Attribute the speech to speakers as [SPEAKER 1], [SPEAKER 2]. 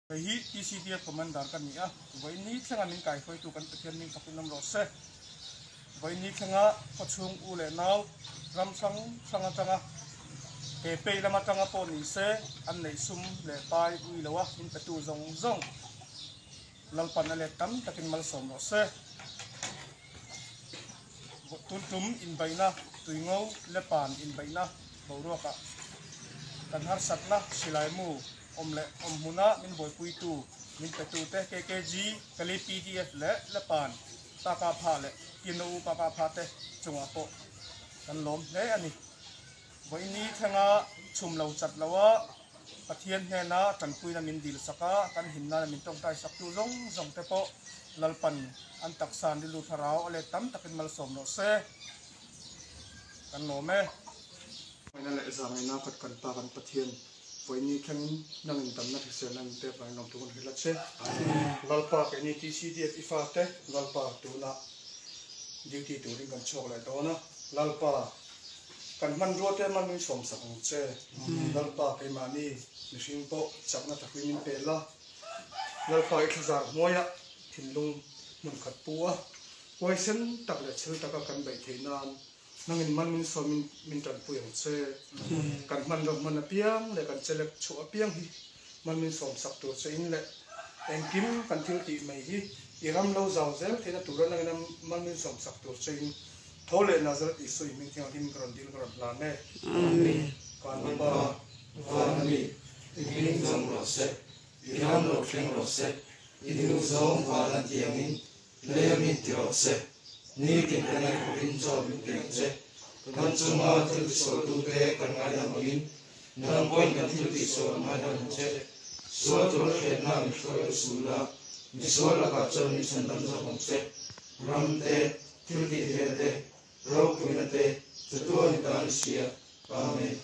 [SPEAKER 1] Hi TCDF commander kan ni a vai ni thlanga min kai khoi tu kan pathian ning takin nam ro se vai ni thlanga phachung u le naw ram sang sanga tanga ke pe lama tanga po ni se an nei sum le pai ui lawa min patu zong zong lalpan ale tam takin mal som ro se tun tum in baina tuingo le pan in baina boruaka kan har satna silai mu om huna min boy pui tu min petu te kkg kali pdf le pan taka pha le kinu paka pha te chunga po kan lom le ani voi ni thanga chum lo chat lawa pathian hne na kan pui na min dil saka kan hinna min tong tai sak tu zong zong te po lalpan an taksan dilu tharau ale tam takin mal som no se kan no me na le zamai na khat kan pa kan pathian voi ni thang nang in tam na thse nan te pa nom tu kon hila che lalpa ke ni TCDF ifa te lalpa tu na duty tu ring kan chok lai to na lalpa kan man ro te man min som sak che lalpa ke mani mihring po chakna takui min pe la lalpa ik zar moya thinlung mun khat puwa poison tak le chil taka kan bai theinan nangin man min so min tan puyang che kan man ro man apiang le kan chelek chu apiang hi man min som sak to che in le engkim kan thil ti mai hi iram lo zaw zel thena turan nang man min som sak to che in thole nazar isoi min thiang him kron dil kron la ne amen kan ba vanami iking zong ro se iram lo thleng ro se idinu zong valan tiangin lemin ti ro se ni kin kana kurin zo min teng che kan chunga thil so tu te kan ngai amin nang point kan thil ti so ma dan che so to khe na mi khoi sula mi so la ka chon ni chan dan zo bong che ram te thil ti te ro ku na te tu ni dan sia amen